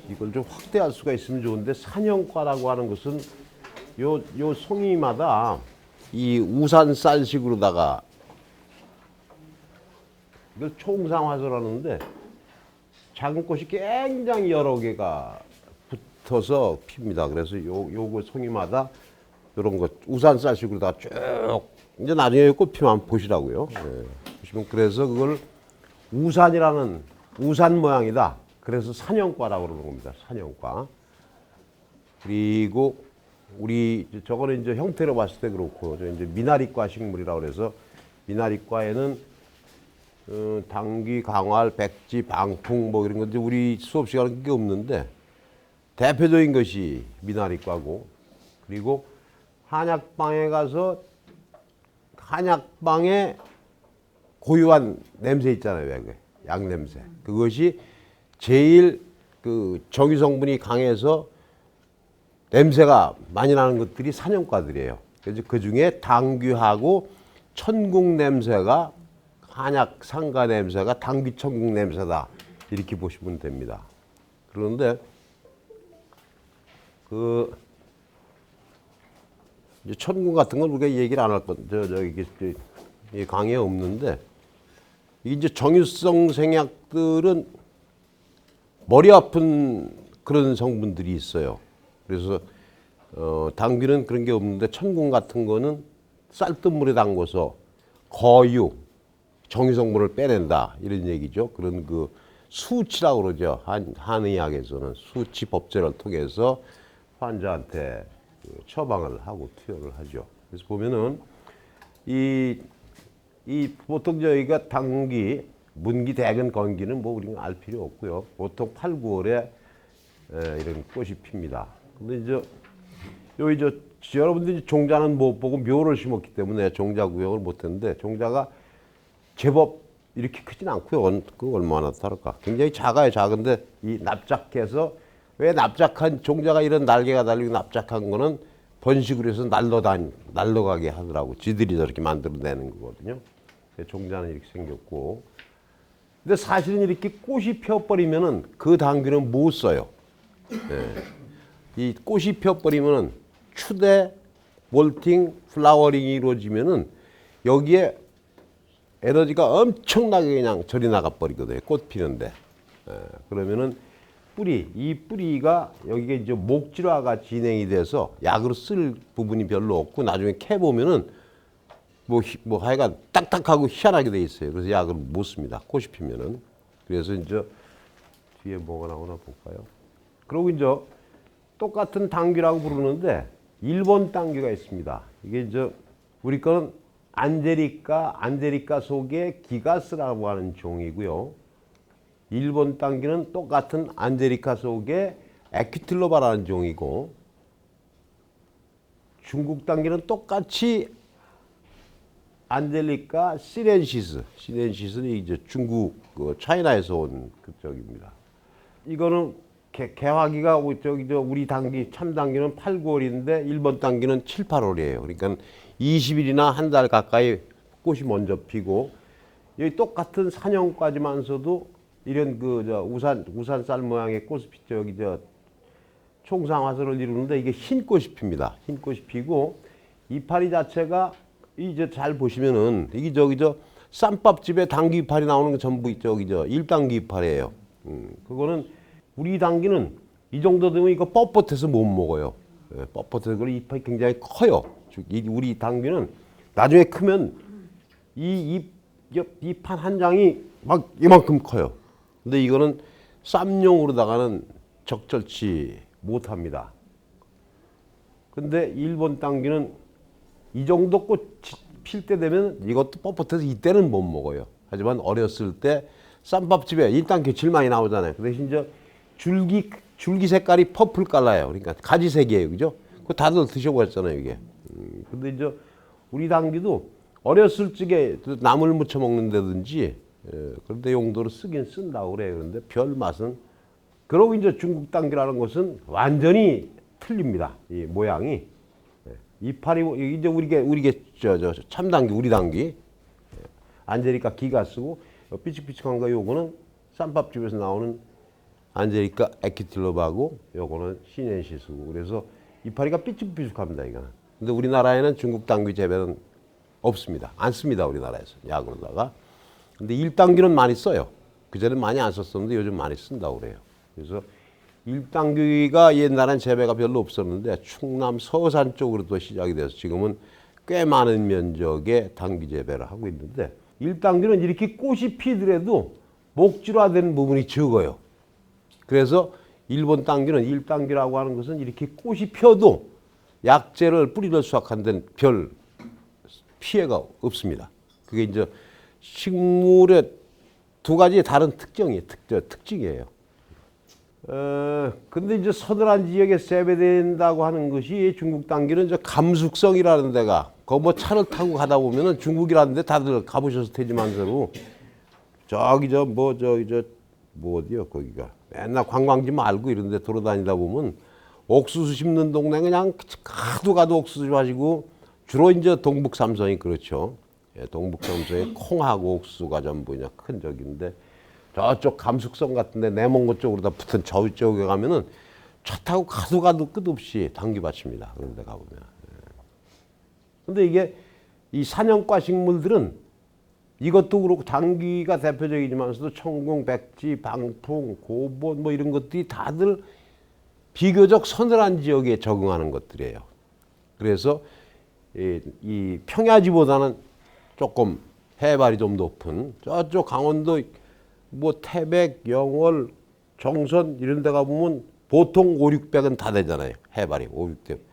이걸 좀 확대할 수가 있으면 좋은데, 산형과라고 하는 것은 요 송이마다 이 우산 쌀식으로다가 이걸 총상화설하는데 작은 꽃이 굉장히 여러 개가 붙어서 핍니다. 그래서 요거 송이마다 요런 것 우산 쌀식으로다가 쭉 이제 나중에 꽃 피면 한번 보시라고요. 네. 보시면 그래서 그걸 우산이라는 우산 모양이다. 그래서 산형과라고 그러는 겁니다. 산형과. 그리고 우리 저거는 이제 형태로 봤을 때 그렇고, 저 이제 미나리과 식물이라고 그래서 미나리과에는 당귀, 강활, 백지, 방풍 뭐 이런 건데 우리 수업 시간은 그게 없는데 대표적인 것이 미나리과고, 그리고 한약방에 가서 한약방에 고유한 냄새 있잖아요. 왜 그게? 약 냄새. 그것이 제일 그 정유 성분이 강해서 냄새가 많이 나는 것들이 산형과들이에요. 그래서 그 중에 당귀하고 천국 냄새가 한약 상가 냄새가 당귀 천국 냄새다. 이렇게 보시면 됩니다. 그런데 그 이제 천국 같은 건 우리가 얘기를 안 할 건, 이게 강의에 없는데, 이제 정유성 생약들은 머리 아픈 그런 성분들이 있어요. 그래서 당귀는 그런 게 없는데 천국 같은 거는 쌀뜨물에 담궈서 거유, 정유성분을 빼낸다 이런 얘기죠. 그런 그 수치라고 그러죠. 한의학에서는 수치 법제를 통해서 환자한테 처방을 하고 투여를 하죠. 그래서 보면은 이 보통 저희가 당귀, 문기, 대근, 건기는 뭐 우리가 알 필요 없고요. 보통 8, 9월에 이런 꽃이 핍니다. 근데 이제 여기 여러분들이 종자는 못 보고 묘를 심었기 때문에 종자 구역을 못 했는데, 종자가 제법 이렇게 크진 않고요. 그 얼마나 다를까? 굉장히 작아요. 작은데 이 납작해서, 왜 납작한 종자가 이런 날개가 달리고 납작한 거는 번식으로 해서 날아가게 하더라고. 지들이 저렇게 만들어내는 거거든요. 종자는 이렇게 생겼고, 근데 사실은 이렇게 꽃이 펴버리면은 그 당귀는 못 써요. 네. 이 꽃이 펴버리면은 추대, 몰팅, 플라워링이 이루어지면은 여기에 에너지가 엄청나게 그냥 절이 나가버리거든요. 꽃 피는데. 그러면은 이 뿌리가 여기에 이제 목질화가 진행이 돼서 약으로 쓸 부분이 별로 없고, 나중에 캐 보면은 뭐 하여간 딱딱하고 희한하게 돼 있어요. 그래서 약을 못 씁니다. 꽃이 피면은. 그래서 이제 뒤에 뭐가 나오나 볼까요? 그리고 이제 똑같은 당귀라고 부르는데 일본 당귀가 있습니다. 이게 이제 우리 거는 안제리카 속에 기가스라고 하는 종이고요. 일본 당귀는 똑같은 안제리카 속에 에퀴틀로바라는 종이고, 중국 당귀는 똑같이 안젤리카 시렌시스는 이제 중국 차이나에서 온 그쪽입니다. 이거는 개화기가 우리 당귀 참당귀는 8, 9월인데 일본 당귀는 7, 8월이에요. 그러니까 20일이나 한 달 가까이 꽃이 먼저 피고, 여기 똑같은 산형과지만서도 이런 우산 쌀 모양의 꽃이 피죠. 여기 총상화설을 이루는데 이게 흰 꽃이 핍니다. 흰 꽃이 피고, 이파리 자체가 이제 잘 보시면은 이게 쌈밥집에 당귀 이파리 나오는 거 전부 일당귀 이파리예요. 그거는 우리 당귀는 이 정도 되면 이거 뻣뻣해서 못 먹어요. 뻣뻣해서 그 이파리 굉장히 커요. 우리 당귀는 나중에 크면 이 판 한 장이 막 이만큼 커요. 근데 이거는 쌈용으로다가는 적절치 못합니다. 근데 일본 당귀는 이 정도 꽃 필 때 되면 이것도 뻣뻣해서 이때는 못 먹어요. 하지만 어렸을 때 쌈밥집에 일당귀 제일 많이 나오잖아요. 그 대신 이제 줄기 색깔이 퍼플 깔라요. 그러니까 가지색이에요. 그죠? 그거 다들 드셔보셨잖아요, 이게. 근데 이제 우리 당귀도 어렸을 적에 나물 무쳐 먹는다든지, 그런데 용도로 쓰긴 쓴다고 그래요. 그런데 별 맛은. 그러고 이제 중국 당귀라는 것은 완전히 틀립니다. 이 모양이. 이파리, 이제 우리게 참당귀, 우리 당귀. 안제리카 기가 쓰고, 삐직삐직한 거 요거는 쌈밥집에서 나오는 안제리카 에퀴틸럽하고 요거는 시넨시스고 그래서 이파리가 삐죽삐죽합니다 이거는. 근데 우리나라에는 중국 당귀 재배는 없습니다. 안 씁니다 우리나라에서 약으로다가. 근데 1당귀는 많이 써요. 그전엔 많이 안 썼었는데 요즘 많이 쓴다고 그래요. 그래서 1당귀가 옛날엔 재배가 별로 없었는데 충남 서산 쪽으로도 시작이 돼서 지금은 꽤 많은 면적의 당귀 재배를 하고 있는데 1당귀는 이렇게 꽃이 피더라도 목질화되는 부분이 적어요. 그래서 일본 당귀는 1당귀라고 하는 것은 이렇게 꽃이 펴도 약재를 뿌리를 수확한 데는 별 피해가 없습니다. 그게 이제 식물의 두 가지 다른 특징이에요. 특징이에요. 근데 이제 서늘한 지역에 재배된다고 하는 것이 중국 당귀는 이제 감숙성이라는 데가 거 뭐 차를 타고 가다 보면은 중국이라는 데 다들 가보셔서 되지만서도 저기 뭐 어디요 거기가 맨날 관광지 말고 이런 데 돌아다니다 보면 옥수수 심는 동네 그냥 가도 옥수수 마시고 주로 이제 동북 삼성이 그렇죠. 예, 동북 삼성에 콩하고 옥수수가 전부 그냥 큰 적인데 저쪽 감숙성 같은데 내몽고 쪽으로 다 붙은 저쪽에 가면은 차 타고 가도 끝없이 당귀밭입니다. 그런 데 가보면. 근데 이게 이 사냥과 식물들은 이것도 그렇고 당귀가 대표적이지만서도 청궁, 백지, 방풍, 고본 뭐 이런 것들이 다들 비교적 서늘한 지역에 적응하는 것들이에요. 그래서 이 평야지보다는 조금 해발이 좀 높은 저쪽 강원도 뭐 태백, 영월, 정선 이런 데 가보면 보통 5, 600은 다 되잖아요. 해발이 5, 600.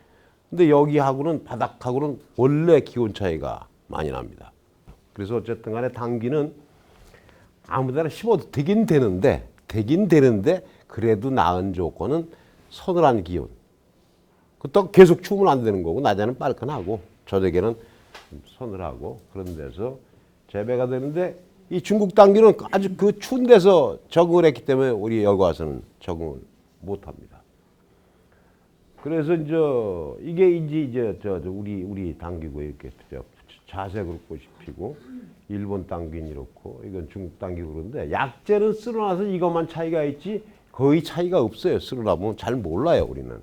근데 여기하고는 바닥하고는 원래 기온 차이가 많이 납니다. 그래서 어쨌든 간에 당귀는 아무데나 심어도 되긴 되는데 그래도 나은 조건은 서늘한 기온. 그렇다고 계속 추우면 안 되는 거고 낮에는 빨끈하고 저녁에는 서늘하고 그런 데서 재배가 되는데 이 중국 당귀는 아주 그 추운 데서 적응을 했기 때문에 우리 여기 와서는 적응을 못 합니다. 그래서 이게 이제 우리 당귀고 이렇게 자색으로 꽃이 피고 일본 당귀는 이렇고 이건 중국 당귀고 그런데 약재는 쓸어놔서 이것만 차이가 있지 거의 차이가 없어요. 쓸어놔보면 잘 몰라요 우리는.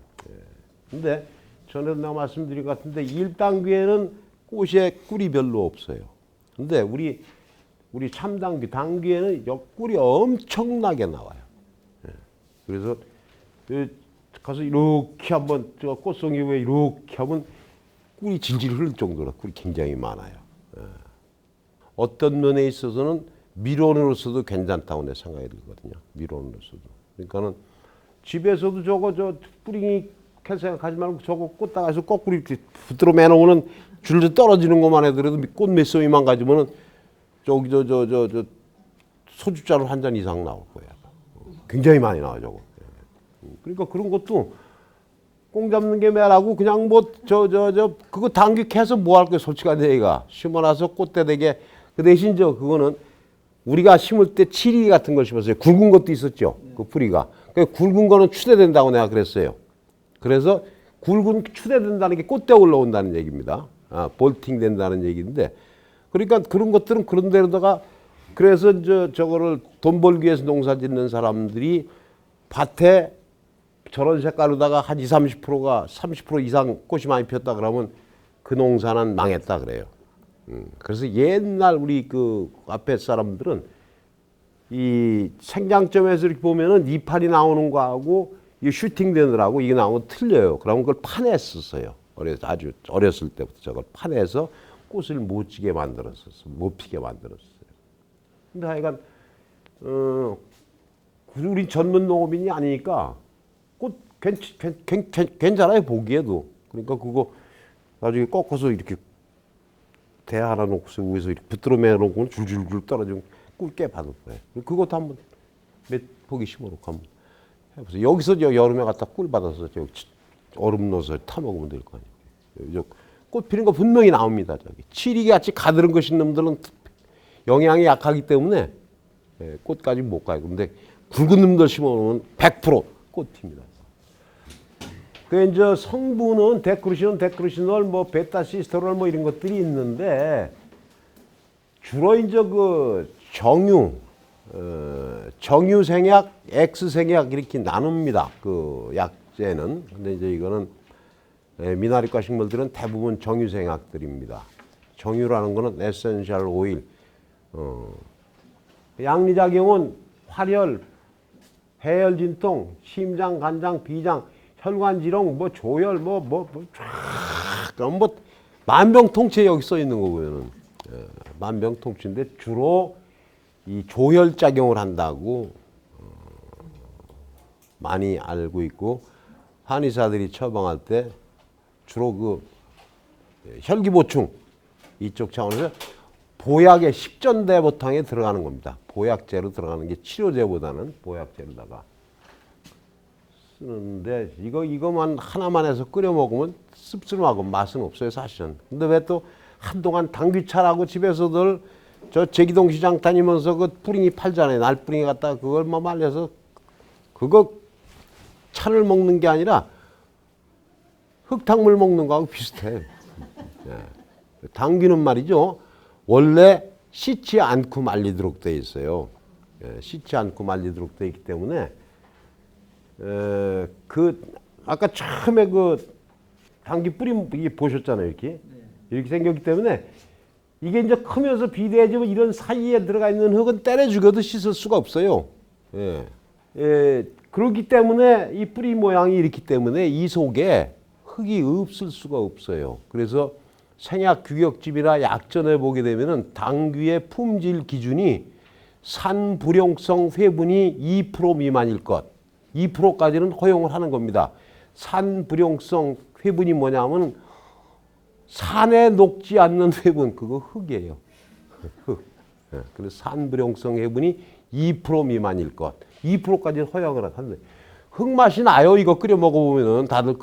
근데 전에도 내가 말씀드린 것 같은데 1당귀에는 꽃에 꿀이 별로 없어요. 근데 우리 참당귀에는 꿀이 엄청나게 나와요. 그래서 가서 이렇게 한번 꽃송이 위에 이렇게 하면 꿀이 질질 흐를 정도로 꿀이 굉장히 많아요. 어떤 면에 있어서는 미론으로서도 괜찮다고 내 생각이 들거든요. 미론으로서도. 그러니까는 집에서도 저 뿌리 캘 생각하지 말고 저거 꽃다가에서 거꾸로 이렇게 붙들어 매놓으면 줄줄 떨어지는 것만 해더라도 꽃 몇 송이만 가지면은 저기 저 소주잔을 한 잔 이상 나올 거예요. 굉장히 많이 나와 저거. 그러니까 그런 것도 꽁 잡는 게 매라고 그냥 뭐 그거 당귀 캐서 뭐 할 거야 솔직한 얘기가 심어놔서 꽃대 되게 그 대신 그거는 우리가 심을 때 치리 같은 걸 심었어요. 굵은 것도 있었죠. 그 뿌리가. 그 굵은 거는 추대된다고 내가 그랬어요. 그래서 굵은 추대된다는 게 꽃대 올라온다는 얘기입니다. 볼팅 된다는 얘기인데 그러니까 그런 것들은 그런 데로다가 그래서 저거를 돈 벌기 위해서 농사 짓는 사람들이 밭에 저런 색깔로다가 한 20, 30%가 30% 이상 꽃이 많이 피었다 그러면 그 농사는 망했다 그래요. 그래서 옛날 우리 그 앞에 사람들은 이 생장점에서 이렇게 보면은 이파리 나오는 거하고 이 슈팅 되느라고 이게 나오면 틀려요. 그러면 그걸 파냈었어요. 아주 어렸을 때부터 저걸 파내서 꽃을 못 지게 만들었었어요. 못 피게 만들었어요. 근데 하여간 우리 전문 농업인이 아니니까 꽃 괜찮아요 보기에도. 그러니까 그거 나중에 꺾어서 이렇게 대 하나 놓고서 위에서 이렇게 붙들어 매놓고 줄줄줄 떨어지면 꿀게 받을 거예요. 그것도 한번 몇 포기 심어놓고 한번 해보세요. 여기서 여름에 갖다 꿀 받아서 얼음 넣어서 타 먹으면 될 거 아니에요. 꽃 피는 거 분명히 나옵니다. 저기 치리같이 가드는 것인 놈들은 영양이 약하기 때문에 꽃까지 못 가요. 근데 굵은 놈들 심어놓으면 100%꽃 핍니다. 그 이제 성분은 데크루시놀, 뭐 베타시스테롤 뭐 이런 것들이 있는데 주로 이제 그 정유, 정유생약, X생약 이렇게 나눕니다. 그 약제는. 근데 이제 이거는 미나리과 식물들은 대부분 정유생약들입니다. 정유라는 거는 에센셜 오일. 양리작용은 활혈, 해열진통, 심장, 간장, 비장, 혈관질환, 뭐 조혈, 만병통치에 여기 써 있는 거고요. 만병통치인데 주로 이 조혈작용을 한다고 많이 알고 있고, 한의사들이 처방할 때 주로 그 혈기보충 이쪽 차원에서 보약의 식전대보탕에 들어가는 겁니다. 보약제로 들어가는 게 치료제보다는 보약제로다가 쓰는데, 이거만 하나만 해서 끓여 먹으면 씁쓸하고 맛은 없어요, 사실은. 근데 왜 또 한동안 당귀차라고 집에서들 저 제기동 시장 다니면서 그 뿌링이 팔잖아요. 날뿌링이 갖다가 그걸 막 말려서 그거 차를 먹는 게 아니라 흙탕물 먹는 거하고 비슷해. 예. 당귀는 말이죠. 원래 씻지 않고 말리도록 되어 있어요. 예, 씻지 않고 말리도록 되어 있기 때문에 아까 처음에 그 당귀 뿌리 이게 보셨잖아요. 이렇게 생겼기 때문에 이게 이제 크면서 비대해지면 이런 사이에 들어가 있는 흙은 때려 죽여도 씻을 수가 없어요. 그렇기 때문에 이 뿌리 모양이 이렇기 때문에 이 속에 흙이 없을 수가 없어요. 그래서 생약 규격집이나 약전에 보게 되면은 당귀의 품질 기준이 산불용성 회분이 2% 미만일 것, 2%까지는 허용을 하는 겁니다. 산불용성 회분이 뭐냐면 산에 녹지 않는 회분, 그거 흙이에요. 흙. 그래서 산불용성 회분이 2% 미만일 것, 2%까지는 허용을 하는데 흙 맛이 나요. 이거 끓여 먹어보면은 다들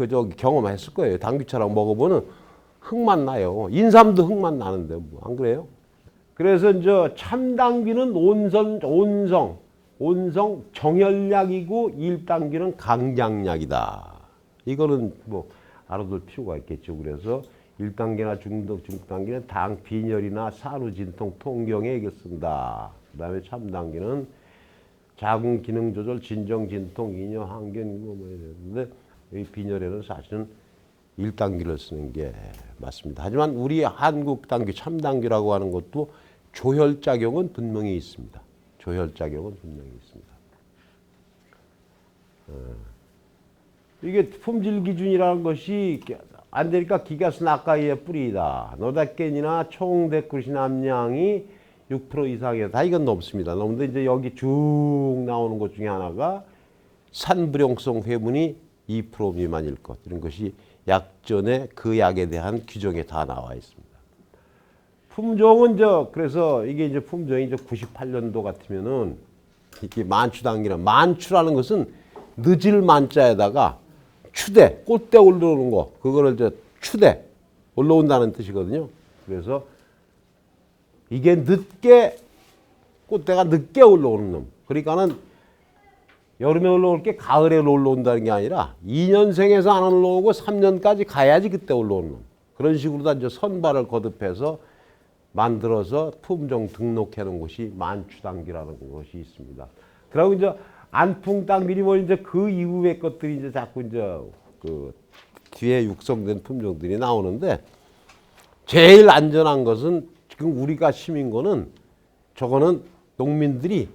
저기 경험했을 거예요. 당귀차랑 먹어보면 흙맛 나요. 인삼도 흙맛 나는데 뭐 안 그래요? 그래서 이제 참당귀는 온성 정혈약이고 일당귀는 강장약이다. 이거는 뭐 알아둘 필요가 있겠죠. 그래서 1단계나 중단계는 당, 빈혈이나 산후, 진통, 통경에 이겼습니다. 그 다음에 참단계는 자궁 기능 조절, 진정, 진통, 이뇨, 항균 뭐 이랬는데 이 빈혈에는 사실은 1단계를 쓰는 게 맞습니다. 하지만 우리 한국 당귀, 참당귀라고 하는 것도 조혈작용은 분명히 있습니다. 조혈작용은 분명히 있습니다. 이게 품질 기준이라는 것이 안 되니까 기가스 나까이의 뿌리이다. 노다깬이나 총대꾸시 남량이 6% 이상이다. 이건 넘습니다. 넘는데 이제 여기 쭉 나오는 것 중에 하나가 산불용성 회분이 2% 미만일 것. 이런 것이 약전에 그 약에 대한 규정에 다 나와 있습니다. 품종은 그래서 이게 이제 품종이 이제 98년도 같으면은 이게 만추라는 것은 늦을 만자에다가 추대, 꽃대 올라오는 거, 그거를 추대, 올라온다는 뜻이거든요. 그래서 이게 꽃대가 늦게 올라오는 놈. 그러니까는 여름에 올라올 게 가을에 올라온다는 게 아니라 2년생에서 안 올라오고 3년까지 가야지 그때 올라오는 놈. 그런 식으로 다 이제 선발을 거듭해서 만들어서 품종 등록해 놓은 곳이 만추당귀라는 것이 있습니다. 그리고 이제 안풍당귀니 뭐 이제 그 이후의 것들이 이제 자꾸 이제 그 뒤에 육성된 품종들이 나오는데 제일 안전한 것은 지금 우리가 심인 거는 저거는 농민들이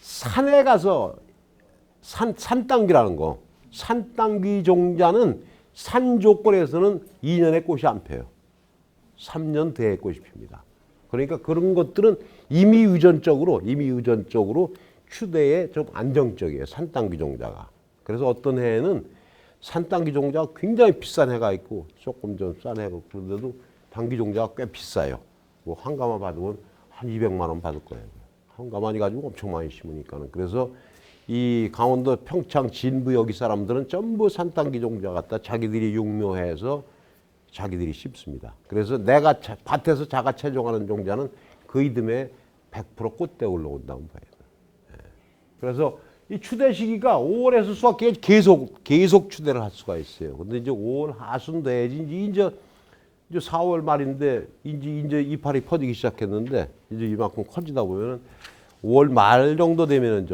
산에 가서 산당귀라는 거. 산당귀 종자는 산 조건에서는 2년에 꽃이 안 펴요. 3년 뒤에 꽃이 핍니다. 그러니까 그런 것들은 이미 유전적으로 추대에 좀 안정적이에요. 산당귀 종자가. 그래서 어떤 해에는 산당귀 종자가 굉장히 비싼 해가 있고 조금 좀 싼 해가 그런데도 당귀 종자가 꽤 비싸요. 뭐 한 가마 받으면 한 200만 원 받을 거예요. 한 가마니 가지고 엄청 많이 심으니까는. 그래서 이 강원도 평창 진부 여기 사람들은 전부 산당귀 종자 갖다 자기들이 육묘해서 자기들이 심습니다. 그래서 내가 밭에서 자가 채종하는 종자는 그 이듬해 100% 꽃대 올라온다고 봐요. 그래서 이 추대 시기가 5월에서 수확기에 계속 추대를 할 수가 있어요. 근데 이제 5월 하순 돼야지 이제 4월 말인데 이제 이파리 퍼지기 시작했는데 이제 이만큼 커지다 보면은 5월 말 정도 되면은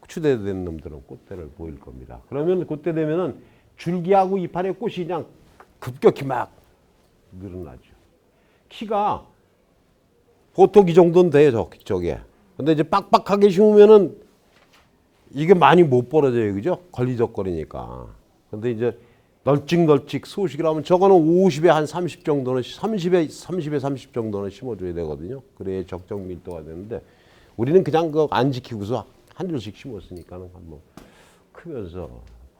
추대된 놈들은 꽃대를 보일 겁니다. 그러면 그때 되면은 줄기하고 이파리의 꽃이 그냥 급격히 막 늘어나죠. 키가 보통 이 정도는 돼요, 저게. 근데 이제 빡빡하게 심으면은 이게 많이 못 벌어져요, 그죠? 걸리적거리니까. 근데 이제 널찍널찍 소식이라면 저거는 50에 한 30 정도는 30에 30 정도는 심어줘야 되거든요. 그래야 적정 밀도가 되는데 우리는 그냥 그 안 지키고서 한 줄씩 심었으니까는 한번 크면서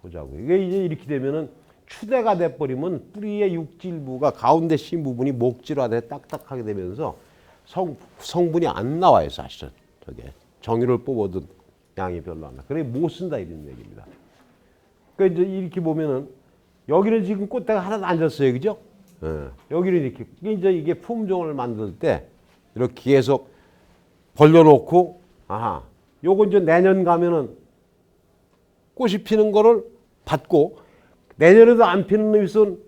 보자고. 이게 이제 이렇게 되면은 추대가 돼버리면 뿌리의 육질부가 가운데 심 부분이 목질화돼 딱딱하게 되면서 성분이 안 나와요, 사실은. 저게 정유를 뽑아도 양이 별로 안 나. 그래 못 쓴다 이런 얘기입니다. 그러니까 이제 이렇게 보면은 여기는 지금 꽃대가 하나도 안 졌어요, 그죠? 예. 여기는 이렇게 이게 품종을 만들 때 이렇게 계속 벌려놓고 아하, 요거 이제 내년 가면은 꽃이 피는 거를 받고 내년에도 안 피는 놈이 있으면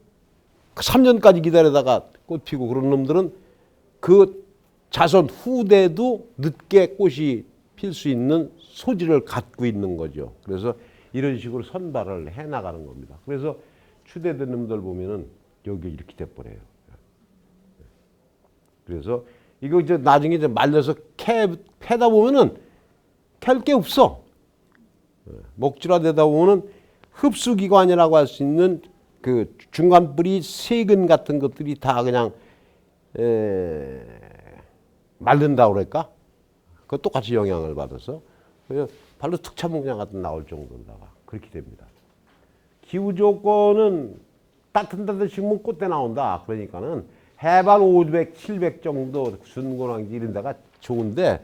3년까지 기다리다가 꽃 피고 그런 놈들은 그 자손 후대도 늦게 꽃이 필 수 있는 소질을 갖고 있는 거죠. 그래서 이런 식으로 선발을 해 나가는 겁니다. 그래서 추대된 놈들 보면은 여기 이렇게 돼버려요. 그래서 이거 이제 나중에 이제 말려서 캐다 보면은 캘 게 없어. 목질화되다 보면은 흡수기관이라고 할 수 있는 그 중간 뿌리 세근 같은 것들이 다 그냥 말른다고 그럴까? 그 똑같이 영향을 받아서 그래서 발로 툭 차면 그냥 갖다 나올 정도로다가 그렇게 됩니다. 기후 조건은 따뜻한 데 심으면 꽃대 나온다. 그러니까는 해발 500, 700 정도 순고랑지 이런 데가 좋은데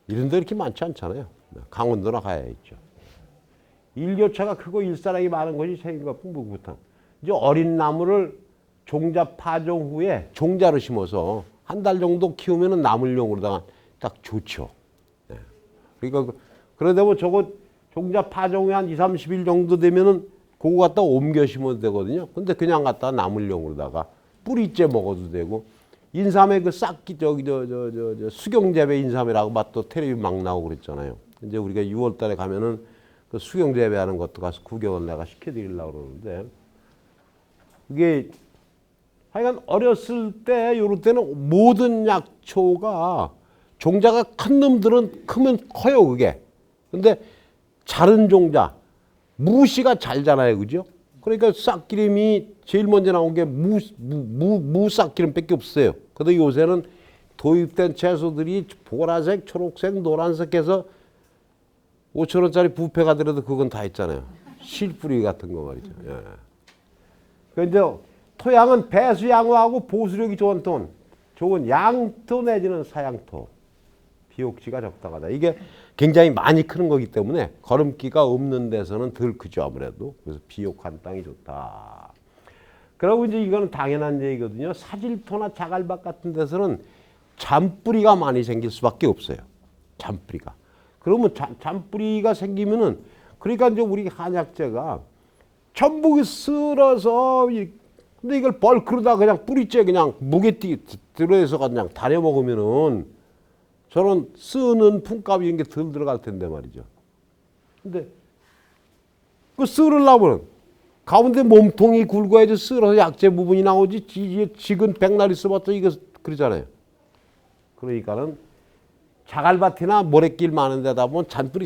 이런 데 이렇게 많지 않잖아요. 강원도나 가야 있죠. 일교차가 크고 일사량이 많은 곳이 생긴 것뿐부터 이제 어린 나무를 종자 파종 후에 종자로 심어서 한 달 정도 키우면은 나물용으로다가 딱 좋죠. 네. 그러니까 그러다 보면 저거 종자 파종 후에 한 2, 30일 정도 되면은 그거 갖다 옮겨 심어도 되거든요. 근데 그냥 갖다 나물용으로다가 뿌리째 먹어도 되고 인삼의 그 싹기 수경재배 인삼이라고 또 텔레비 막 나오고 그랬잖아요. 이제 우리가 6월 달에 가면은 그 수경재배하는 것도 가서 구경을 내가 시켜드리려고 그러는데 이게 하여간 어렸을 때 요럴 때는 모든 약초가 종자가 큰 놈들은 크면 커요, 그게. 근데 자른 종자, 무씨가 잘잖아요, 그죠? 그러니까 싹기름이 제일 먼저 나온 게 무싹기름밖에 없어요. 근데 요새는 도입된 채소들이 보라색, 초록색, 노란색 해서 5,000원짜리 부페가 들어도 그건 다 있잖아요. 실뿌리 같은 거 말이죠. 예. 그런데 토양은 배수 양호하고 보수력이 좋은 양토 내지는 사양토. 비옥지가 적당하다. 이게 굉장히 많이 크는 거기 때문에 거름기가 없는 데서는 덜 크죠, 아무래도. 그래서 비옥한 땅이 좋다. 그리고 이제 이거는 당연한 얘기거든요. 사질토나 자갈밭 같은 데서는 잔뿌리가 많이 생길 수밖에 없어요. 잔뿌리가. 그러면 잔뿌리가 생기면은 그러니까 이제 우리 한약재가 전부 쓸어서 근데 이걸 벌크로다 그냥 뿌리째 그냥 무게 들어서 그냥 다려 먹으면은 저런 쓰는 품값이 이런 게 덜 들어갈 텐데 말이죠. 근데 그 쓸으려면 가운데 몸통이 굵어야지 쓸어서 약재 부분이 나오지 지금 백날 있어봤자 이거 그러잖아요. 그러니까는 자갈밭이나 모래길 많은 데다 보면 잔뿌리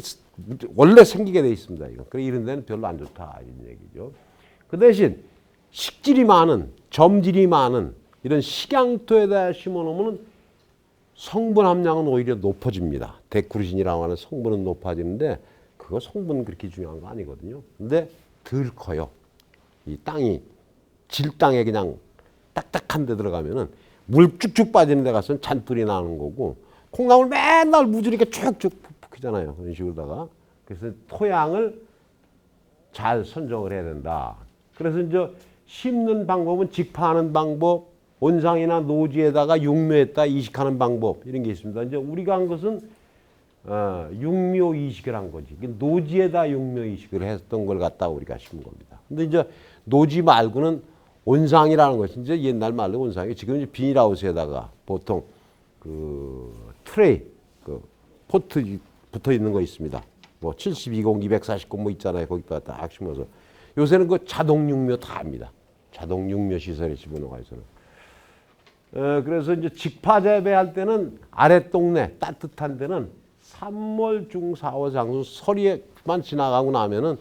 원래 생기게 돼 있습니다. 이거. 그래 이런 데는 별로 안 좋다 이런 얘기죠. 그 대신 식질이 많은 점질이 많은 이런 식양토에다 심어놓으면 성분 함량은 오히려 높아집니다. 데쿠르신이라고 하는 성분은 높아지는데 그거 성분은 그렇게 중요한 거 아니거든요. 근데 덜 커요. 이 땅이 질땅에 그냥 딱딱한 데 들어가면은 물 쭉쭉 빠지는 데 가서는 잔뿌리 나는 거고 콩나물 맨날 무지르게 쭉쭉 크잖아요. 그런 식으로다가. 그래서 토양을 잘 선정을 해야 된다. 그래서 이제 심는 방법은 직파하는 방법, 온상이나 노지에다가 육묘에다 이식하는 방법 이런 게 있습니다. 이제 우리가 한 것은 육묘 이식을 한 거지. 노지에다 육묘 이식을 했던 걸 갖다 우리가 심은 겁니다. 근데 이제 노지 말고는 온상이라는 것이 이제 옛날 말로 온상이 지금 이제 비닐하우스에다가 보통 그 트레이 포트 붙어 있는 거 있습니다. 뭐 72공, 240공 뭐 있잖아요. 거기다 딱 심어서. 요새는 그 자동 육묘 다 합니다. 자동 육묘 시설에 집어넣어가 있어요. 그래서 이제 직파 재배할 때는 아랫동네 따뜻한 데는 3월 중 4월 장수 서리에만 지나가고 나면은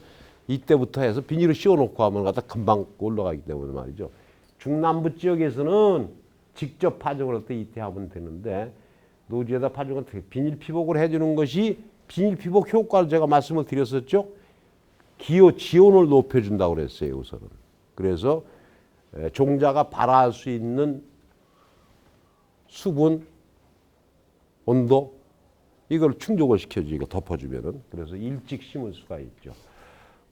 이때부터 해서 비닐을 씌워놓고 하면 갖다 금방 올라가기 때문에 말이죠. 중남부 지역에서는 직접 파종을 할 때 이때 하면 되는데 노지에다 파종을 비닐 피복을 해주는 것이 비닐 피복 효과를 제가 말씀을 드렸었죠. 기호 지온을 높여준다고 그랬어요. 우선은. 그래서 종자가 발화할 수 있는 수분, 온도 이걸 충족을 시켜주고 덮어주면은 그래서 일찍 심을 수가 있죠.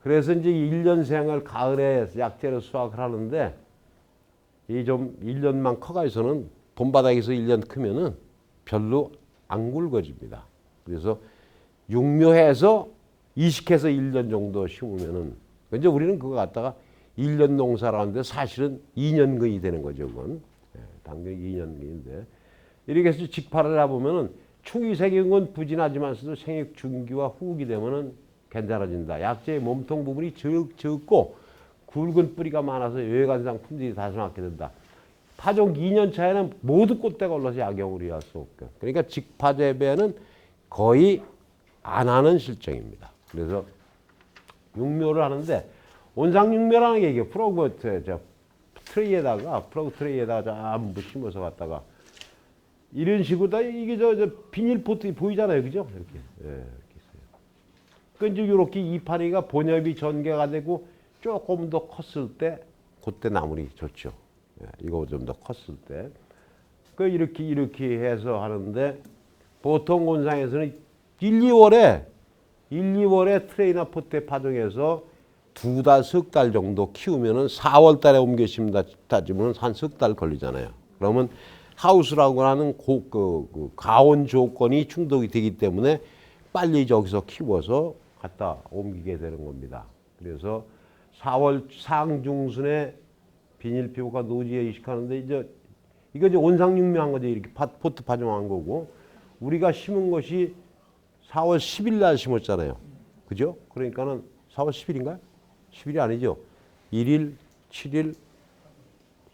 그래서 이제 1년생을 가을에 약재로 수확을 하는데 이 좀 1년만 커가지고서는 봄바닥에서 1년 크면은 별로 안 굵어집니다. 그래서 육묘해서 이식해서 1년 정도 심으면은 이제 우리는 그거 갖다가 1년 농사라는데 사실은 2년근이 되는 거죠. 그건 당연히 2년근인데 이렇게 해서 직파를 해보면은 충이 생긴 건 부진하지만서도 생육 중기와 후기 되면은 괜찮아진다. 약재의 몸통 부분이 적고 굵은 뿌리가 많아서 외관상 품질이 다소하게 된다. 파종 2년 차에는 모두 꽃대가 올라서 약용을 이해할 수 없고. 그러니까 직파 재배는 거의 안 하는 실정입니다. 그래서 육묘를 하는데 온상육묘라는 게 이게 프로그 트레이에다가 전부 심어서 갖다가 이런 식으로 다 이게 저 비닐 포트 보이잖아요, 그죠? 이렇게 이렇게 있어요. 그 이제 이렇게 이파리가 본엽이 전개가 되고 조금 더 컸을 때 그때 나물이 좋죠. 이거 좀 더 컸을 때. 그 이렇게 해서 하는데 보통 온상에서는 1, 2월에 트레이나 포트에 파종해서 2달, 석 달 정도 키우면은 4월 달에 옮겨 심다 따지면 한 석 달 걸리잖아요. 그러면 하우스라고 하는 가온 조건이 충족이 되기 때문에 빨리 저기서 키워서 갖다 옮기게 되는 겁니다. 그래서 4월 상중순에 비닐 피부가 노지에 이식하는데 이거 이제 온상육묘한 거죠. 이렇게 포트 파종한 거고 우리가 심은 것이 4월 10일 날 심었잖아요. 그죠? 그러니까는 4월 10일인가요? 10일이 아니죠. 1일, 7일,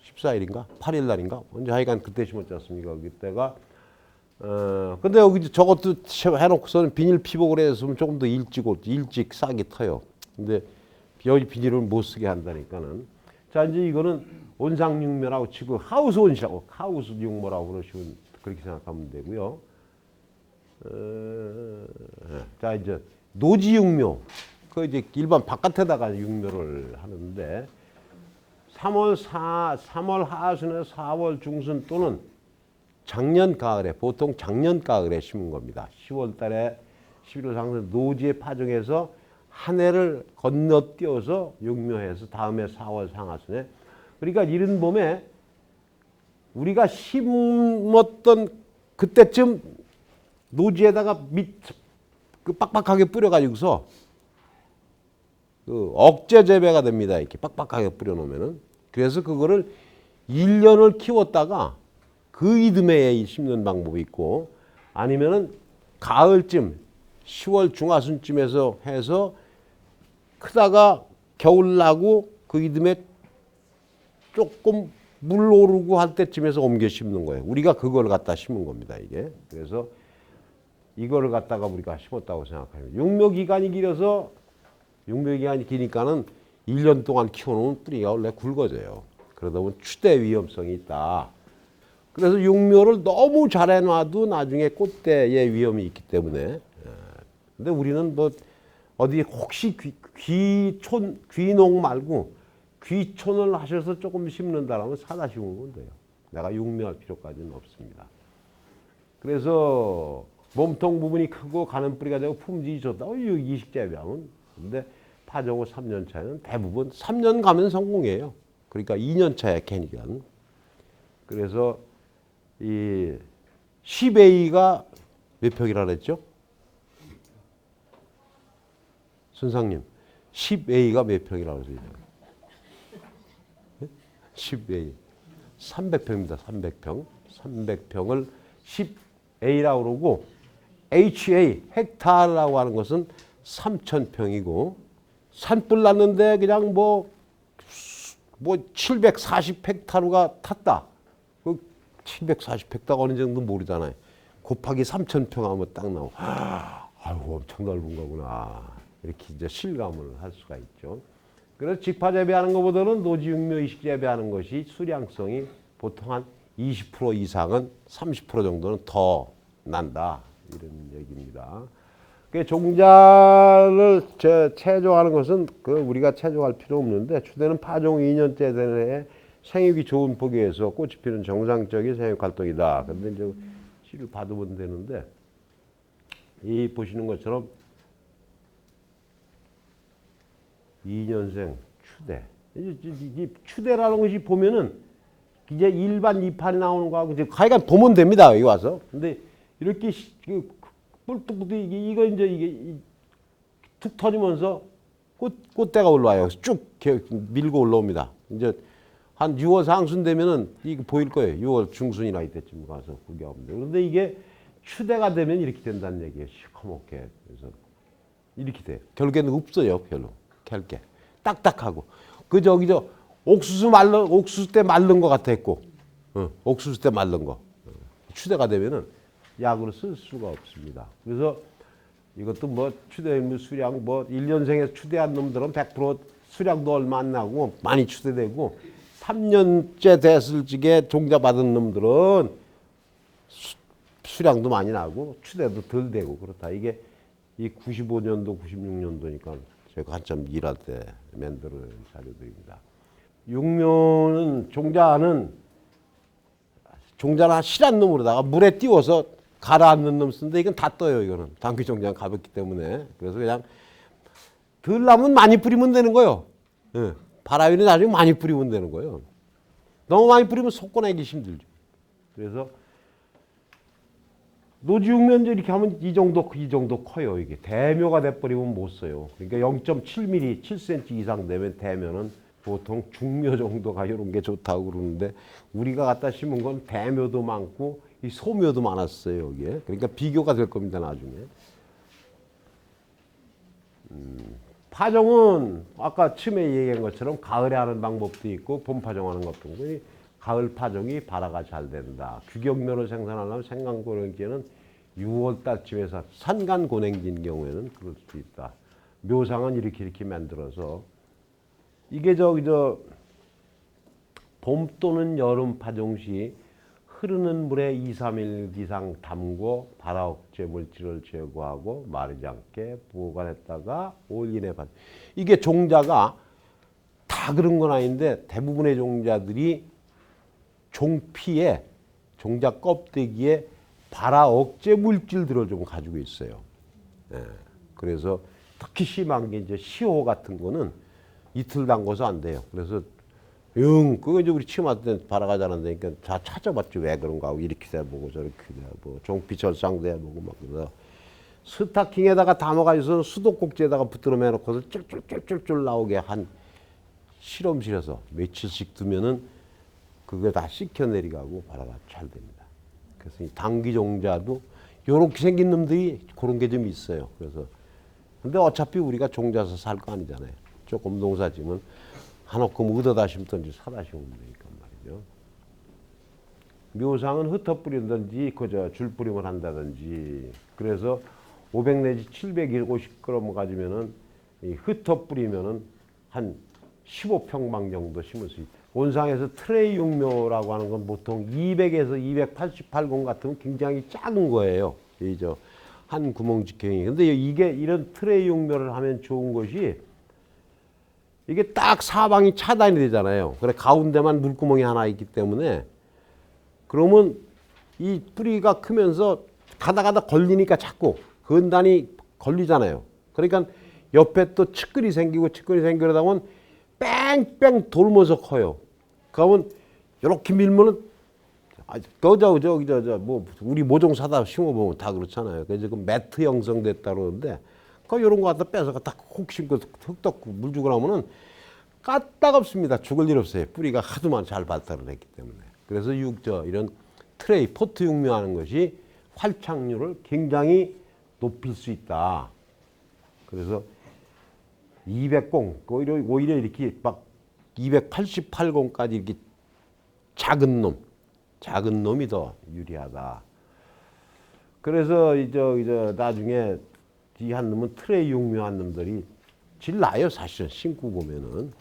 14일인가? 8일 날인가? 언제 하여간 그때 심었지 않습니까? 그때가 근데 여기 저것도 해놓고서는 비닐 피복을 했으면 조금 더 일찍 싹이 터요. 근데 여기 비닐을 못 쓰게 한다니까는. 자, 이제 이거는 온상육묘라고 치고 하우스 육모라고 그러시면 그렇게 생각하면 되고요. 자, 이제 노지육묘. 그 이제 일반 바깥에다가 육묘를 하는데 3월 하순에 4월 중순 또는 작년 가을에 보통 작년 가을에 심은 겁니다. 10월 달에 11월 상순 노지에 파종해서 한 해를 건너뛰어서 육묘해서 다음에 4월 상하순에 그러니까 이른 봄에 우리가 심었던 그때쯤 노지에다가 그 빡빡하게 뿌려가지고서 그 억제 재배가 됩니다. 이렇게 빡빡하게 뿌려놓으면은. 그래서 그거를 1년을 키웠다가 그 이듬해에 심는 방법이 있고 아니면은 가을쯤 10월 중하순쯤에서 해서 크다가 겨울 나고 그 이듬해 조금 물 오르고 할 때쯤에서 옮겨 심는 거예요. 우리가 그걸 갖다 심은 겁니다. 이게. 그래서 이거를 갖다가 우리가 심었다고 생각합니다. 육묘기간이 기니까는 1년 동안 키워놓으면 뿌리가 원래 굵어져요. 그러다 보면 추대 위험성이 있다. 그래서 육묘를 너무 잘 해놔도 나중에 꽃대의 위험이 있기 때문에. 근데 우리는 뭐 어디 혹시 귀농 말고 귀촌을 하셔서 조금 심는다라면 사다 심으면 돼요. 내가 육묘할 필요까지는 없습니다. 그래서 몸통 부분이 크고 가는 뿌리가 되고 품질이 좋다. 이식재배하면. 근데 파종 후 3년 차에는 대부분 3년 가면 성공이에요. 그러니까 2년 차에 캐니깐. 그래서 이 10A가 몇 평이라 그랬죠? 선상님, 10A가 몇 평이라 그랬죠? 10A. 300평입니다. 300평. 300평을 10A라고 그러고 HA, 헥타르라고 하는 것은 3,000평이고, 산불 났는데 그냥 뭐 740헥타르가 탔다. 그 740헥타르가 어느 정도 모르잖아요. 곱하기 3,000평 하면 딱 나오고, 아이고, 엄청 넓은 거구나. 이렇게 이제 실감을 할 수가 있죠. 그래서 직파 재배하는 것보다는 노지육묘 이식 재배하는 것이 수량성이 보통 한 20% 이상은 30% 정도는 더 난다. 이런 얘기입니다. 그 종자를 체조하는 것은 우리가 체조할 필요 없는데, 추대는 파종 2년째 되는 해 생육이 좋은 포기에서 꽃이 피는 정상적인 생육 활동이다. 근데 이제 씨를 받으면 되는데, 이 보시는 것처럼 2년생 추대. 이 추대라는 것이 보면은 이제 일반 이파리 나오는 거하고 이제 하여간 보면 됩니다. 여기 와서. 근데 이렇게 뿔뚝 이거 이게 툭 터지면서 꽃대가 올라와요. 쭉 밀고 올라옵니다. 이제 한 6월 상순 되면은 이거 보일 거예요. 6월 중순이나 이때쯤 가서 구경하면 돼요. 그런데 이게 추대가 되면 이렇게 된다는 얘기예요. 시커멓게. 그래서 이렇게 돼요. 결국에는 없어요. 별로. 캘게. 딱딱하고. 옥수수 때 마른 거 같았고. 옥수수 때 마른 거. 추대가 되면은 약으로 쓸 수가 없습니다. 그래서 이것도 뭐 추대의 수량 1년생에 추대한 놈들은 100% 수량도 얼마 안 나고 많이 추대되고 3년째 됐을 적에 종자 받은 놈들은 수량도 많이 나고 추대도 덜 되고 그렇다. 이게 이 95년도, 96년도니까 제가 한참 일할 때 만들어낸 자료들입니다. 육묘는 종자는 실한 놈으로다가 물에 띄워서 가라앉는 놈 쓰는데 이건 다 떠요. 이거는 당귀 종자는 가볍기 때문에. 그래서 그냥 덜 나면 많이 뿌리면 되는 거예요. 예. 바라위는 나중에 많이 뿌리면 되는 거예요. 너무 많이 뿌리면 솎아내기 힘들죠. 그래서 노지육면제 이렇게 하면 이 정도 커요. 이게 대묘가 돼버리면 못 써요. 그러니까 0.7mm, 7cm 이상 되면 대묘는 보통 중묘 정도가 이런 게 좋다고 그러는데 우리가 갖다 심은 건 대묘도 많고 이 소묘도 많았어요. 여기에. 그러니까 비교가 될 겁니다. 나중에. 파종은 아까 처음에 얘기한 것처럼 가을에 하는 방법도 있고 봄 파종하는 것도 있고 가을 파종이 발화가 잘 된다. 규격묘를 생산하려면 생간고랭지는 6월 달쯤에서 산간고랭지인 경우에는 그럴 수 있다. 묘상은 이렇게 만들어서 이게 봄 또는 여름 파종 시 흐르는 물에 2, 3일 이상 담고 발화 억제 물질을 제거하고 마르지 않게 보관했다가 5일 이내 파종. 이게 종자가 다 그런 건 아닌데 대부분의 종자들이 종피에 종자 껍데기에 발화 억제 물질들을 좀 가지고 있어요. 예. 그래서 특히 심한 게 이제 시호 같은 거는 이틀 담궈서 안 돼요. 그래서 그거 이제 우리 치마 때 발화가 잘 안 되니까 다 찾아봤죠. 왜 그런가 하고 이렇게 돼보고 저렇게 돼보고 종피 절상도 해보고 막 그래서 스타킹에다가 담아가지고 수도꼭지에다가 붙들어 매놓고서 쫄쫄쫄쫄 나오게 한 실험실에서 며칠씩 두면은 그게 다 씻겨내려가고 발화가 잘 됩니다. 그래서 이 당귀종자도 요렇게 생긴 놈들이 그런 게 좀 있어요. 그래서 근데 어차피 우리가 종자서 살 거 아니잖아요. 조금 농사 지면 한옥금 얻어다 심든지 사다 심으면 되니까 말이죠. 묘상은 흩어 뿌리든지 줄 뿌림을 한다든지 그래서 500 내지 750g 가지면은 이 흩어 뿌리면은 한 15평방 정도 심을 수 있다. 온상에서 트레이 육묘라고 하는 건 보통 200에서 288공 같으면 굉장히 작은 거예요. 한 구멍 직경이. 근데 이게 이런 트레이 육묘를 하면 좋은 것이 이게 딱 사방이 차단이 되잖아요. 그래 가운데만 물구멍이 하나 있기 때문에 그러면 이 뿌리가 크면서 가다 걸리니까 자꾸 건단이 걸리잖아요. 그러니까 옆에 또 측근이 생기고 그러다 보면 뺑뺑 돌면서 커요. 그러면 이렇게 밀면은 우리 모종 사다 심어보면 다 그렇잖아요. 그래서 그 매트 형성됐다 그러는데 이런 거 갖다 빼서 갖다 콕 심고 흙 덮고 물 주고 나면은 까딱없습니다. 죽을 일 없어요. 뿌리가 하도만 잘 발달을 했기 때문에. 그래서 이런 트레이, 포트 육묘하는 것이 활착률을 굉장히 높일 수 있다. 그래서 200공, 오히려 이렇게 막 288공까지 이렇게 작은 놈이 더 유리하다. 그래서 이제 나중에 이 한 놈은 틀에 육묘한 놈들이 질 나요, 사실은 신고 보면은.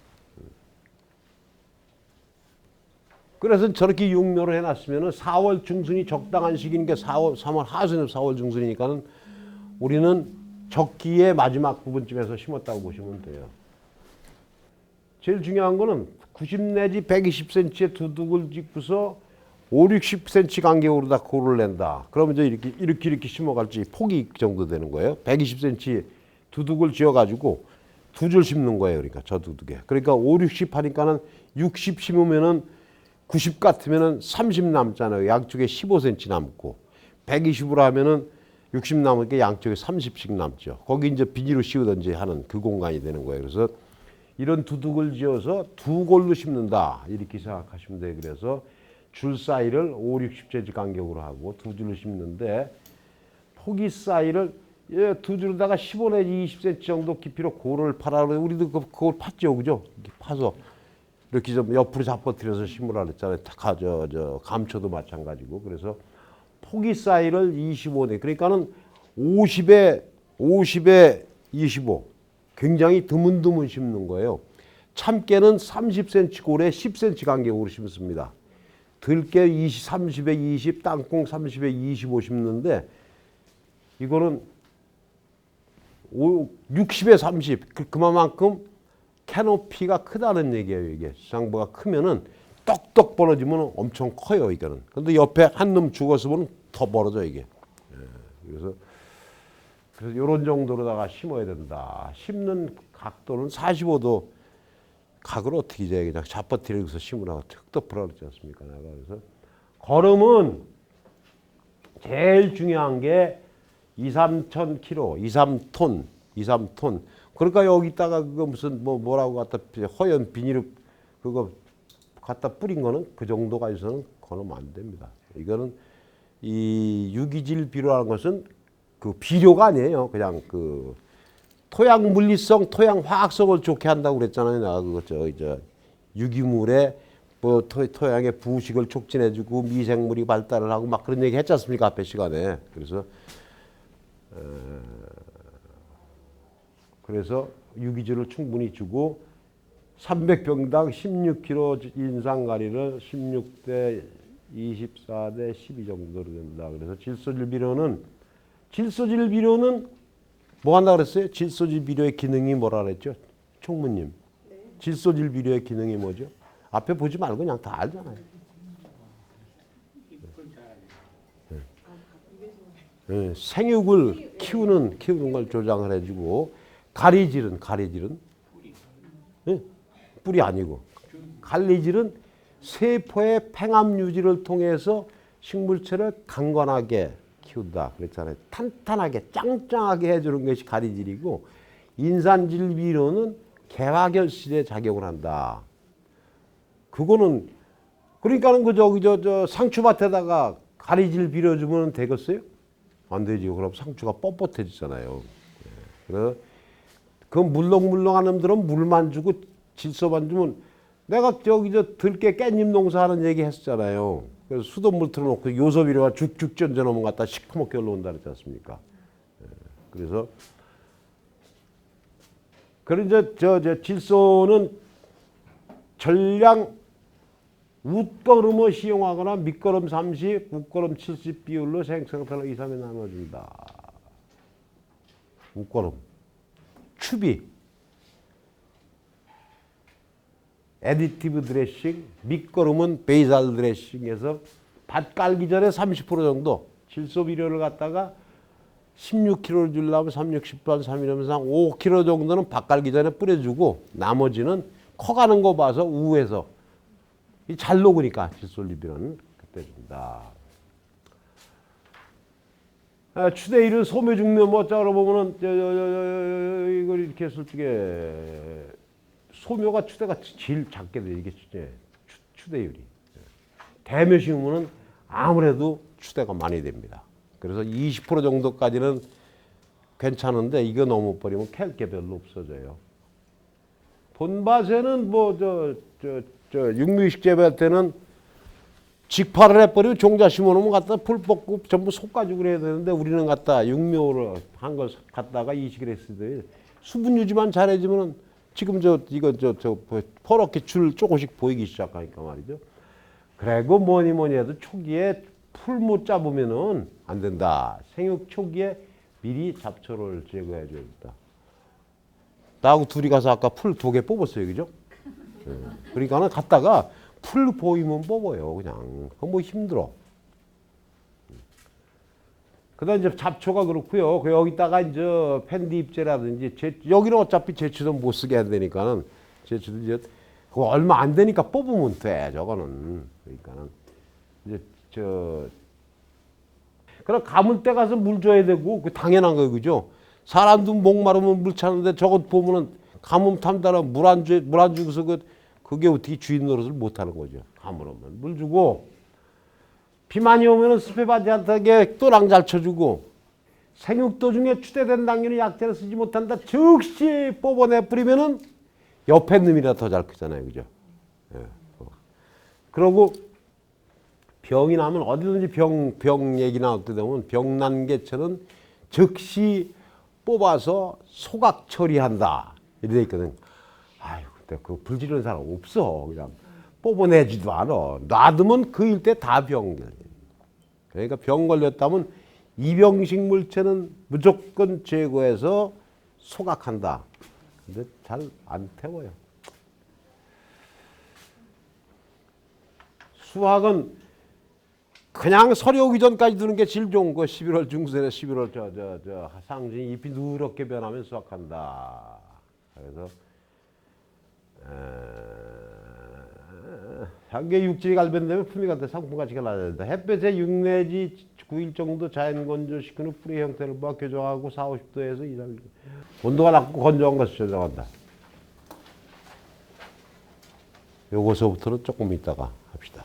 그래서 저렇게 육묘를 해놨으면은 4월 중순이 적당한 시기니까 3월 하순에 4월 중순이니까는 우리는 적기의 마지막 부분쯤에서 심었다고 보시면 돼요. 제일 중요한 거는 90 내지 120cm의 두둑을 짓고서 5, 60cm 간격으로 다 고를 낸다. 그러면 이제 이렇게 심어갈지 폭이 그 정도 되는 거예요. 120cm 두둑을 지어가지고 두 줄 심는 거예요. 그러니까 저 두둑에. 그러니까 5, 60 하니까는 60 심으면은 90 같으면은 30 남잖아요. 양쪽에 15cm 남고 120으로 하면은 60 남으니까 양쪽에 30씩 남죠. 거기 이제 비닐로 씌우든지 하는 그 공간이 되는 거예요. 그래서 이런 두둑을 지어서 두 골로 심는다. 이렇게 생각하시면 돼요. 그래서 줄 사이를 5, 60cm 간격으로 하고 두 줄로 심는데 폭이 사이를 두 줄에다가 15 내지 20cm 정도 깊이로 고를 파라. 우리도 그걸 팠죠, 그죠? 이렇게 파서 이렇게 좀 옆으로 잡아뜨려서 심으라 그랬잖아요. 감초도 마찬가지고. 그래서 폭이 사이를 25네. 그러니까는 50에 25. 굉장히 드문드문 심는 거예요. 참깨는 30cm 골에 10cm 간격으로 심습니다. 들깨 30에 20, 땅콩 30에 25 심는데 이거는 60에 30. 그만큼 캐노피가 크다는 얘기예요. 이게 지상부가 크면은 떡떡 벌어지면 엄청 커요. 이거는. 근데 옆에 한 놈 죽었으면 더 벌어져 이게. 그래서 이런 정도로다가 심어야 된다. 심는 각도는 45도 각을 어떻게 이제 그냥 잡아뜨려서 심으라고 툭툭 불어넣지 않습니까? 그래서 거름은 제일 중요한 게 2, 3천 킬로, 2, 3톤. 그러니까 여기다가 그거 무슨 뭐라고 갖다 허연 비닐 그거 갖다 뿌린 거는 그 정도가 있어서는 거르면 안 됩니다. 이거는 이 유기질 비료라는 것은 그 비료가 아니에요. 그냥 그 토양 물리성, 토양 화학성을 좋게 한다고 그랬잖아요. 내가 그거 유기물에 뭐 토양의 부식을 촉진해주고 미생물이 발달을 하고 막 그런 얘기 했지 않습니까? 앞에 시간에. 그래서 유기질을 충분히 주고 300병당 16kg 인상가리를 16대 24대 12 정도로 된다. 그래서 질소질 비료는 뭐 한다 그랬어요? 질소질 비료의 기능이 뭐라 그랬죠? 총무님. 네. 질소질 비료의 기능이 뭐죠? 앞에 보지 말고 그냥 다 알잖아요. 네. 생육을 키우는 걸 조장을 해주고 가리질은 네? 뿌리 아니고 갈리질은 세포의 팽압 유지를 통해서 식물체를 강건하게 키운다 그랬잖아요. 탄탄하게 짱짱하게 해주는 것이 가리질이고 인산질 비료는 개화결실에 작용을 한다. 그거는 그러니까는 저 상추밭에다가 가리질 비료 주면 되겠어요? 안 되죠. 그럼 상추가 뻣뻣해지잖아요. 그래서 그 물렁물렁한 놈들은 물만 주고 질소만 주면 내가 들깨 깻잎 농사하는 얘기 했었잖아요. 그래서 수돗물 틀어놓고 요소비료가 죽죽 던져놓으면 갖다 시커멓게 올라온다 그랬지 않습니까? 그래서 저 질소는 전량 웃거름을 시용하거나 밑거름 30, 웃거름 70 비율로 생성탄을 2, 3에 나눠준다. 웃거름, 추비, 에디티브 드레싱, 밑거름은 베이살 드레싱에서 밭 깔기 전에 30% 정도 질소 비료를 갖다가 16kg를 주려면 3, 6, 10반 3이러면서 5kg 정도는 밭 깔기 전에 뿌려주고 나머지는 커가는 거 봐서 우에서 잘 녹으니까 질소질 비료는 그때 준다. 추대일은 소묘중묘 뭐자로 보면은 이걸 이렇게 했을 적에 소묘가 추대가 제일 작게 돼 이게 추대율이. 대묘 심으면은 아무래도 추대가 많이 됩니다. 그래서 20% 정도까지는 괜찮은데 이거 넘어버리면 캘 게 별로 없어져요. 본밭에는 뭐 육류식 재배할 때는 직파를 해버리고 종자 심어놓으면 갖다 풀 뽑고 전부 솎아주고 그래야 되는데 우리는 갖다 육묘를 한 걸 갖다가 이식을 했을 때 수분 유지만 잘해주면은 지금 퍼렇게 줄 조금씩 보이기 시작하니까 말이죠. 그리고 뭐니 해도 초기에 풀 못 잡으면은 안 된다. 생육 초기에 미리 잡초를 제거해 줘야 된다. 나하고 둘이 가서 아까 풀 2개 뽑았어요, 그죠? 그러니까는 갔다가 풀 보이면 뽑아요, 그냥. 그건 뭐 힘들어. 그다음 이제 잡초가 그렇고요. 여기다가 이제 펜디 잎제라든지 여기는 어차피 제초도 못 쓰게 해야 되니까는 제초도 이제 그거 얼마 안 되니까 뽑으면 돼, 저거는. 그러니까는 이제 그럼 가물 때 가서 물 줘야 되고 그 당연한 거예요, 그죠? 사람도 목마르면 물 차는데 저것 보면은 가뭄 탐다라 물 안 주고서 그게 어떻게 주인 노릇을 못 하는 거죠. 가물으면 물 주고 비 많이 오면은 습해하지 않게 또랑 잘 쳐주고 생육도 중에 추대된 당뇨는 약재를 쓰지 못한다. 즉시 뽑아내 뿌리면은 옆에 놈이라 더 잘 크잖아요, 그죠? 예. 그러고 병이 나면 어디든지 병 얘기 나올 때 되면 병난 개체는 즉시 뽑아서 소각 처리한다. 이래 있거든. 아유, 근데 그 불지르는 사람 없어. 그냥 뽑아내지도 않아. 놔두면 그 일 때 다 병. 그러니까 병 걸렸다면 이병식 물체는 무조건 제거해서 소각한다. 근데 잘 안 태워요. 수확은 그냥 설이 오기 전까지 두는 게 제일 좋은 거. 11월 중순에 11월 상중이 잎이 누렇게 변하면 수확한다. 그래서 향기의 육질이 갈변되면 품위가 상품 가치가 낮아야 된다. 햇볕에 6 내지 9일 정도 자연 건조시킨 후 뿌리 형태를 봐 교정하고 4, 50도에서 이상 온도가 낮고 건조한 것을 조정한다. 요거서부터는 조금 이따가 합시다.